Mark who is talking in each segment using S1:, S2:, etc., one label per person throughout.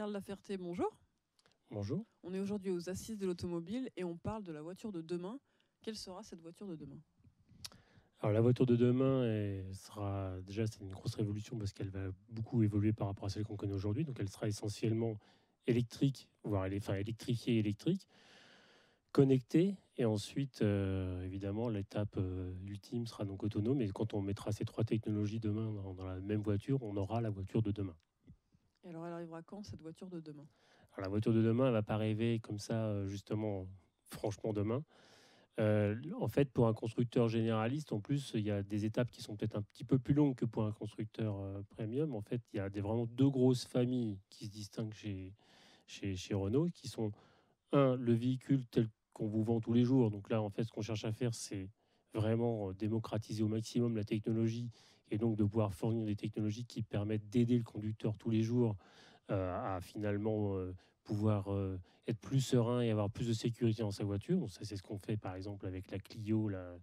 S1: Charles Laferté, bonjour.
S2: Bonjour.
S1: On est aujourd'hui aux Assises de l'automobile et on parle de la voiture de demain. Quelle sera cette voiture de demain?
S2: Alors la voiture de demain sera déjà c'est une grosse révolution parce qu'elle va beaucoup évoluer par rapport à celle qu'on connaît aujourd'hui. Donc elle sera essentiellement électrique, voire électrifiée électrique, connectée. Et ensuite, évidemment, l'étape ultime sera donc autonome. Et quand on mettra ces trois technologies demain dans la même voiture, on aura la voiture de demain.
S1: Et alors elle arrivera quand cette voiture de demain?
S2: Alors la voiture de demain, elle va pas arriver comme ça, justement, franchement demain. En fait, pour un constructeur généraliste, en plus, il y a des étapes qui sont peut-être un petit peu plus longues que pour un constructeur premium. En fait, il y a vraiment deux grosses familles qui se distinguent chez Renault, qui sont, un, le véhicule tel qu'on vous vend tous les jours. Donc là, en fait, ce qu'on cherche à faire, c'est vraiment démocratiser au maximum la technologie et donc de pouvoir fournir des technologies qui permettent d'aider le conducteur tous les jours à finalement pouvoir être plus serein et avoir plus de sécurité dans sa voiture. Donc ça, c'est ce qu'on fait par exemple avec la Clio, là,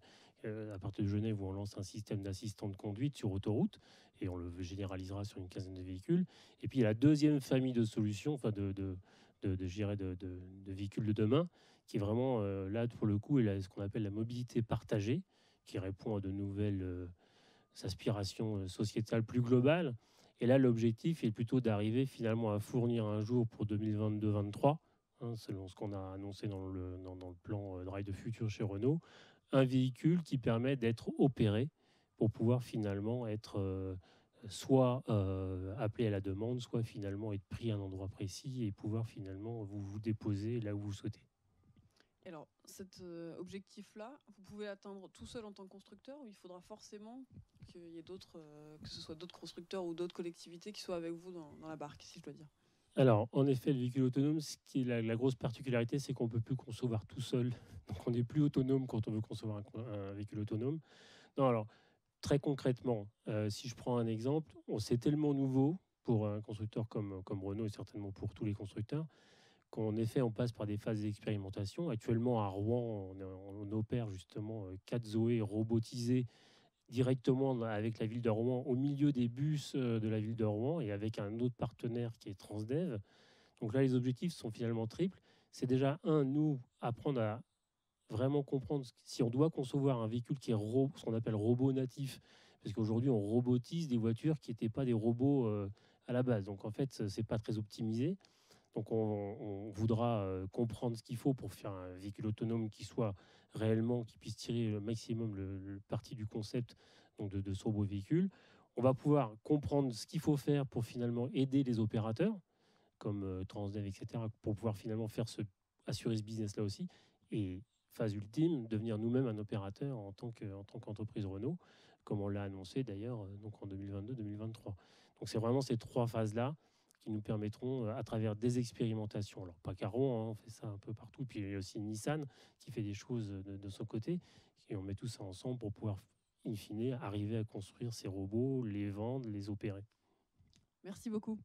S2: à partir de Genève, où on lance un système d'assistant de conduite sur autoroute et on le généralisera sur une quinzaine de véhicules. Et puis il y a la deuxième famille de solutions, enfin je dirais de véhicules de demain, qui est vraiment là pour le coup ce qu'on appelle la mobilité partagée, qui répond à de nouvelles aspirations sociétales plus globales. Et là, l'objectif est plutôt d'arriver finalement à fournir un jour pour 2022-2023, selon ce qu'on a annoncé dans le plan Drive de Future chez Renault, un véhicule qui permet d'être opéré pour pouvoir finalement être soit appelé à la demande, soit finalement être pris à un endroit précis et pouvoir finalement vous déposer là où vous souhaitez.
S1: Et alors cet objectif-là, vous pouvez l'atteindre tout seul en tant que constructeur ou il faudra forcément qu'il y ait d'autres, que ce soit d'autres constructeurs ou d'autres collectivités qui soient avec vous dans la barque, si je dois dire?
S2: Alors, en effet, le véhicule autonome, ce qui est la grosse particularité, c'est qu'on ne peut plus concevoir tout seul. Donc, on n'est plus autonome quand on veut concevoir un véhicule autonome. Non, alors, très concrètement, si je prends un exemple, c'est tellement nouveau pour un constructeur comme Renault et certainement pour tous les constructeurs qu'en effet, on passe par des phases d'expérimentation. Actuellement, à Rouen, on opère justement 4 Zoé robotisés directement avec la ville de Rouen, au milieu des bus de la ville de Rouen et avec un autre partenaire qui est Transdev. Donc là, les objectifs sont finalement triples. C'est déjà, un, nous, apprendre à vraiment comprendre si on doit concevoir un véhicule qui est ce qu'on appelle robot natif, parce qu'aujourd'hui, on robotise des voitures qui n'étaient pas des robots à la base. Donc en fait, ce n'est pas très optimisé. Donc on voudra comprendre ce qu'il faut pour faire un véhicule autonome qui soit réellement, qui puisse tirer le maximum le parti du concept donc de ce robot véhicule. On va pouvoir comprendre ce qu'il faut faire pour finalement aider les opérateurs, comme Transdev, etc., pour pouvoir finalement assurer ce business-là aussi. Et phase ultime, devenir nous-mêmes un opérateur en tant qu'entreprise Renault, comme on l'a annoncé d'ailleurs donc en 2022-2023. Donc c'est vraiment ces trois phases-là qui nous permettront, à travers des expérimentations, alors pas qu'à Rouen, on fait ça un peu partout, puis il y a aussi Nissan qui fait des choses de son côté, et on met tout ça ensemble pour pouvoir, in fine, arriver à construire ces robots, les vendre, les opérer.
S1: Merci beaucoup.